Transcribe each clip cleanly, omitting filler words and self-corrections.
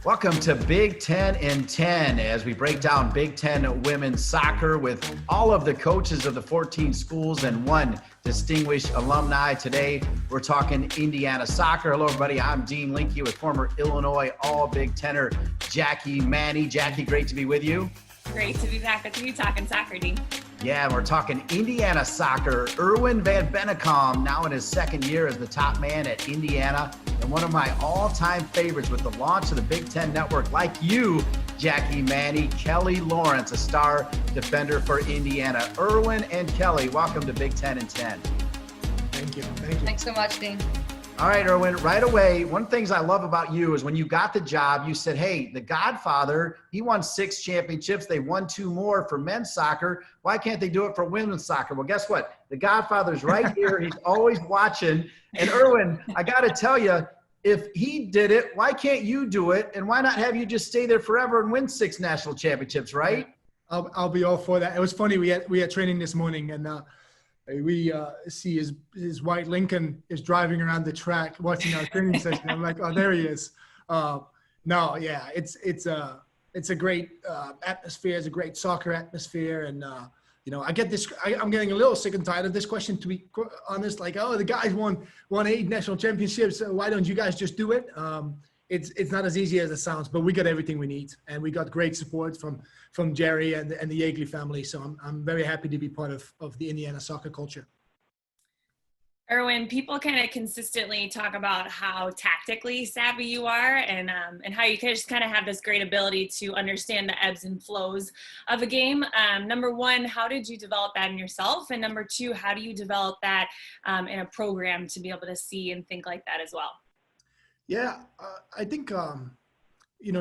Welcome to Big Ten in 10 as we break down Big Ten women's soccer with all of the coaches of the 14 schools and one distinguished alumni. Today, we're talking Indiana soccer. Hello, everybody. I'm Dean Linke with former Illinois All-Big Tenner Jackie Manny. Jackie, great to be with you. Great to be back with you talking soccer, Dean. Yeah, we're talking Indiana soccer. Erwin van Bennekom, now in his second year as the top man at Indiana, and one of my all-time favorites with the launch of the Big Ten Network, like you, Jackie Manny, Kelly Lawrence, a star defender for Indiana. Erwin and Kelly, welcome to Big Ten in 10. Thank you. Thanks so much, Dean. All right, Erwin, right away, one of the things I love about you is when you got the job, you said, hey, the Godfather, he won 6 championships. They won 2 more for men's soccer. Why can't they do it for women's soccer? Well, guess what? The Godfather's right here. He's always watching. And Erwin, I got to tell you, if he did it, why can't you do it? And why not have you just stay there forever and win 6 national championships, right? I'll be all for that. It was funny. We had training this morning, and we see his white Lincoln is driving around the track watching our training session. I'm like, oh, there he is. It's a great atmosphere. It's a great soccer atmosphere, and I get this. I'm getting a little sick and tired of this question, to be honest. Like, oh, the guys won 8 national championships. So why don't you guys just do it? It's not as easy as it sounds, but we got everything we need, and we got great support from Jerry and the Yeagley family. So I'm very happy to be part of the Indiana soccer culture. Erwin, people kind of consistently talk about how tactically savvy you are, and how you just kind of have this great ability to understand the ebbs and flows of a game. Number one, how did you develop that in yourself? And number two, how do you develop that in a program to be able to see and think like that as well? Yeah, I think,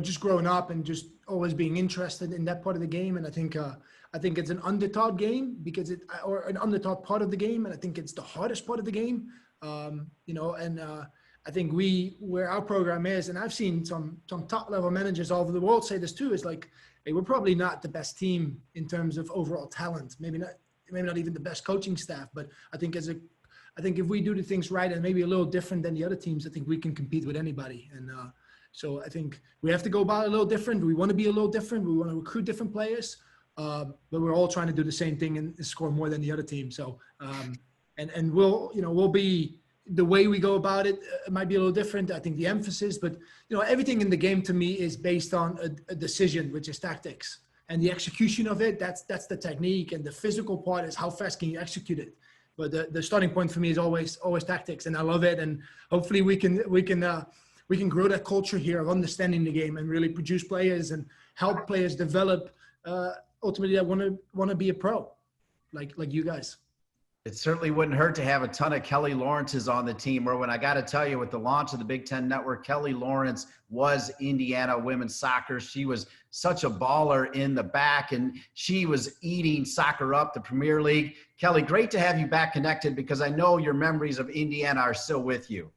just growing up and just always being interested in that part of the game. And I think it's an undertaught game or an undertaught part of the game. And I think it's the hardest part of the game, I think where our program is, and I've seen some top level managers all over the world say this too, is like, hey, we're probably not the best team in terms of overall talent, maybe not even the best coaching staff, but I think if we do the things right and maybe a little different than the other teams, I think we can compete with anybody. And so I think we have to go about it a little different. We want to be a little different. We want to recruit different players, but we're all trying to do the same thing and score more than the other team. So and we'll be, the way we go about it, it might be a little different. I think the emphasis, but everything in the game to me is based on a decision, which is tactics, and the execution of it. That's the technique, and the physical part is how fast can you execute it. But the starting point for me is always tactics, and I love it. And hopefully we can grow that culture here of understanding the game and really produce players and help players develop. Ultimately, I want to be a pro, like you guys. It certainly wouldn't hurt to have a ton of Kelly Lawrences on the team. Erwin, I got to tell you, with the launch of the Big Ten Network, Kelly Lawrence was Indiana women's soccer. She was such a baller in the back, and she was eating soccer up, the Premier League. Kelly, great to have you back connected, because I know your memories of Indiana are still with you.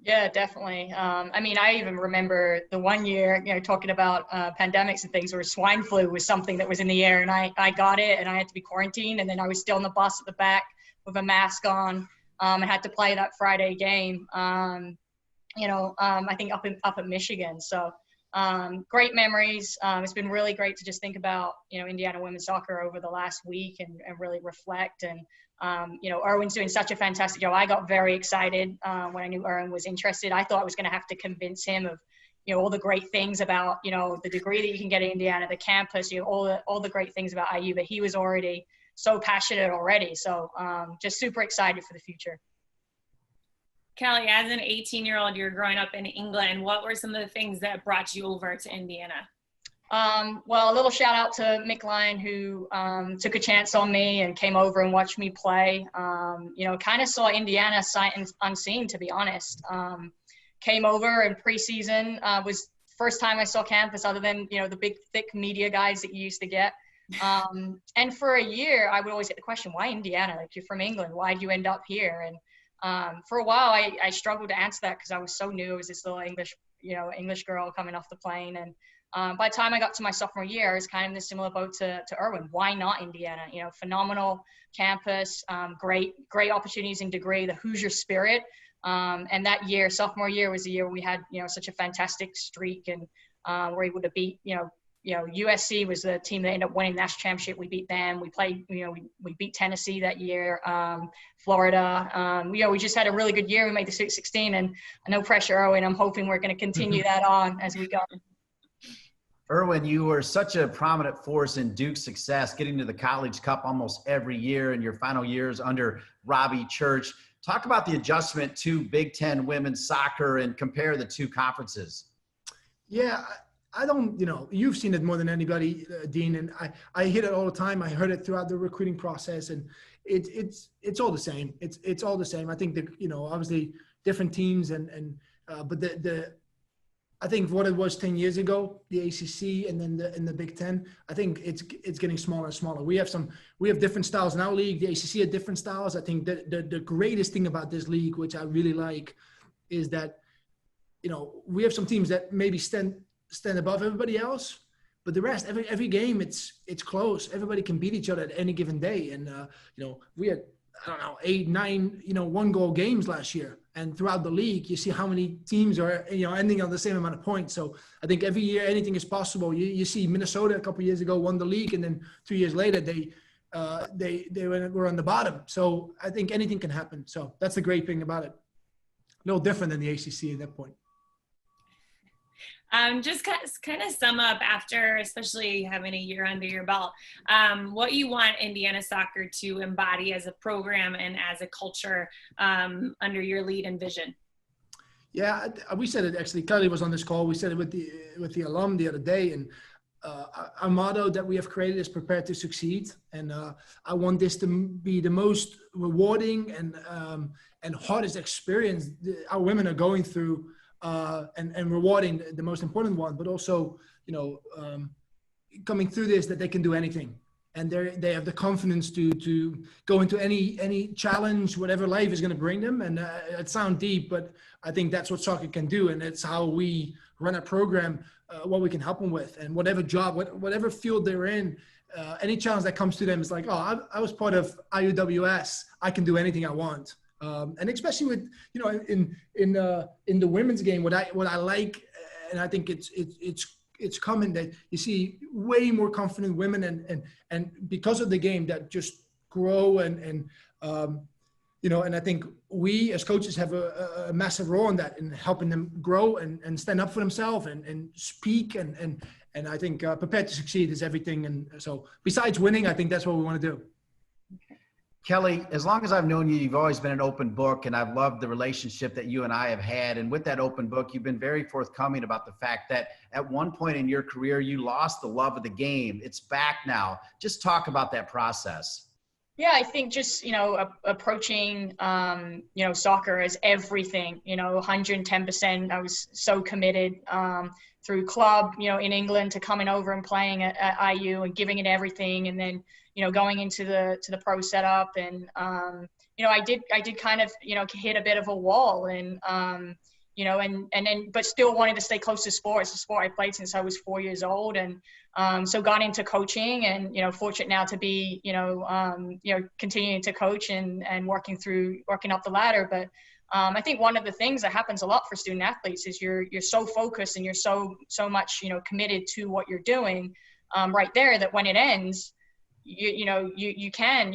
Yeah, definitely. I even remember the one year, talking about pandemics and things, where swine flu was something that was in the air, and I got it, and I had to be quarantined, and then I was still on the bus at the back with a mask on. I had to play that Friday game, I think up in Michigan. So great memories. It's been really great to just think about, Indiana women's soccer over the last week and really reflect. And, Erwin's doing such a fantastic job. I got very excited when I knew Erwin was interested. I thought I was going to have to convince him of, all the great things about, the degree that you can get at Indiana, the campus, all the great things about IU, but he was already so passionate already. So just super excited for the future. Kelly, as an 18-year-old, you're growing up in England. What were some of the things that brought you over to Indiana? Well, a little shout out to Mick Lyon, who took a chance on me and came over and watched me play. Kind of saw Indiana sight unseen, to be honest. Came over in preseason, was first time I saw campus other than, the big, thick media guys that you used to get. And for a year, I would always get the question, why Indiana? Like, you're from England. Why'd you end up here? And for a while, I struggled to answer that because I was so new. I was this little English girl coming off the plane. And by the time I got to my sophomore year, I was kind of in a similar boat to Erwin. Why not Indiana? Phenomenal campus, great opportunities and degree, the Hoosier spirit. And that year, sophomore year, was the year we had, such a fantastic streak, and we're able to beat, USC was the team that ended up winning the national championship. We beat them. We played, we beat Tennessee that year, Florida. We just had a really good year. We made the Sweet 16, and no pressure, Erwin. I'm hoping we're going to continue that on as we go. Erwin, you were such a prominent force in Duke's success, getting to the College Cup almost every year in your final years under Robbie Church. Talk about the adjustment to Big Ten women's soccer and compare the two conferences. Yeah, I don't, you've seen it more than anybody, Dean, and I hear it all the time. I heard it throughout the recruiting process, and it's all the same. It's all the same. I think that, obviously different teams but I think what it was 10 years ago, the ACC and then the Big Ten, I think it's getting smaller and smaller. We have different styles in our league. The ACC had different styles. I think that the greatest thing about this league, which I really like, is that, we have some teams that maybe stand above everybody else, but the rest, every game, it's close. Everybody can beat each other at any given day. And, we had, 8, 9, 1-goal games last year. And throughout the league, you see how many teams are, ending on the same amount of points. So I think every year anything is possible. You see Minnesota a couple of years ago won the league, and then 2 years later they were on the bottom. So I think anything can happen. So that's the great thing about it. No different than the ACC at that point. Just kind of sum up, after especially having a year under your belt, what you want Indiana soccer to embody as a program and as a culture under your lead and vision. Yeah, we said it actually. Kelly was on this call. We said it with the alum the other day, and our motto that we have created is "Prepared to Succeed." And I want this to be the most rewarding and hardest experience our women are going through. And rewarding, the most important one, but also, coming through this, that they can do anything, and they have the confidence to go into any challenge, whatever life is going to bring them. And it sounds deep, but I think that's what soccer can do, and it's how we run a program, what we can help them with, and whatever job, whatever field they're in, any challenge that comes to them is like, oh, I was part of IUWS, I can do anything I want. And especially with, in the women's game, what I like, and I think it's common that you see way more confident women and because of the game that just grow and I think we as coaches have a massive role in that, in helping them grow and stand up for themselves and speak and I think Prepared to Succeed is everything. And so besides winning, I think that's what we want to do. Kelly, as long as I've known you, you've always been an open book, and I've loved the relationship that you and I have had. And with that open book, you've been very forthcoming about the fact that at one point in your career, you lost the love of the game. It's back now. Just talk about that process. Yeah, I think just, approaching, soccer as everything, 110%. I was so committed through club, in England, to coming over and playing at IU and giving it everything. And then, going into the pro setup, and I did kind of hit a bit of a wall, and then but still wanted to stay close to sports. The sport I played since I was 4 years old, and so got into coaching, and fortunate now to be continuing to coach and working up the ladder. But I think one of the things that happens a lot for student athletes is you're so focused and you're so much committed to what you're doing right there, that when it ends, you can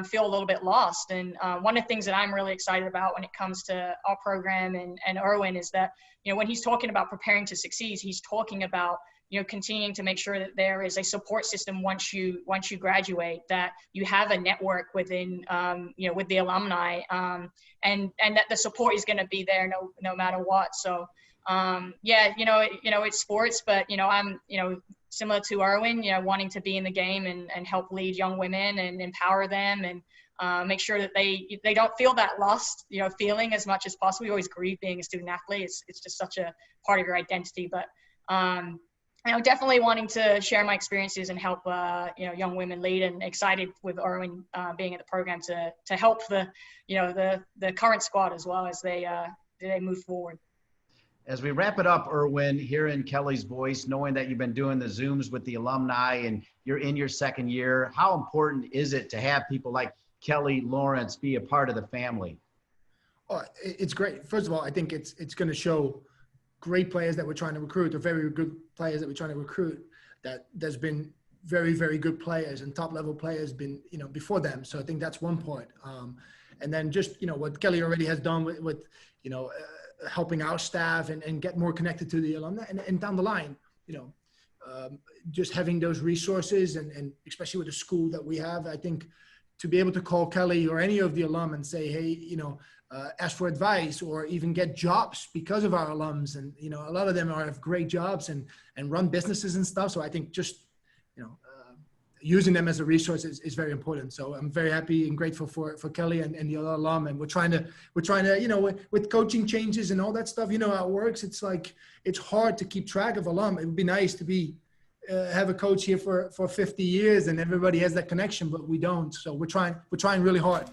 feel a little bit lost. And one of the things that I'm really excited about when it comes to our program and Erwin is that when he's talking about preparing to succeed, he's talking about continuing to make sure that there is a support system once you graduate, that you have a network within with the alumni, and that the support is going to be there no matter what. So it's sports, but I'm similar to Erwin, wanting to be in the game and help lead young women and empower them, and make sure that they don't feel that lost feeling as much as possible. We always grieve being a student athlete. It's just such a part of your identity. But definitely wanting to share my experiences and help young women lead, and excited with Erwin being at the program to help the current squad as well as they move forward. As we wrap it up, Erwin, hearing Kelly's voice, knowing that you've been doing the Zooms with the alumni and you're in your second year, how important is it to have people like Kelly Lawrence be a part of the family? Oh, it's great. First of all, I think it's going to show great players that we're trying to recruit, or very good players that we're trying to recruit, that there's been very, very good players and top level players been, before them. So I think that's one point. And then just, what Kelly already has done with helping our staff and get more connected to the alumni, and down the line, just having those resources and especially with the school that we have, I think to be able to call Kelly or any of the alum and say, hey, ask for advice or even get jobs because of our alums. And, a lot of them have great jobs and run businesses and stuff. So I think just, using them as a resource is very important. So I'm very happy and grateful for Kelly and the other alum. And we're trying to, with coaching changes and all that stuff, how it works. It's like, it's hard to keep track of alum. It would be nice to have a coach here for 50 years and everybody has that connection, but we don't. So we're trying really hard.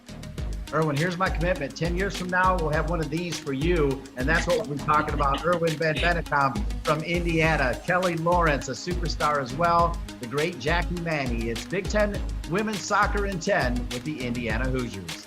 Erwin, here's my commitment. 10 years from now, we'll have one of these for you. And that's what we'll be talking about. Erwin van Bennekom from Indiana. Kelly Lawrence, a superstar as well. The great Jackie Manny. It's Big Ten Women's Soccer in 10 with the Indiana Hoosiers.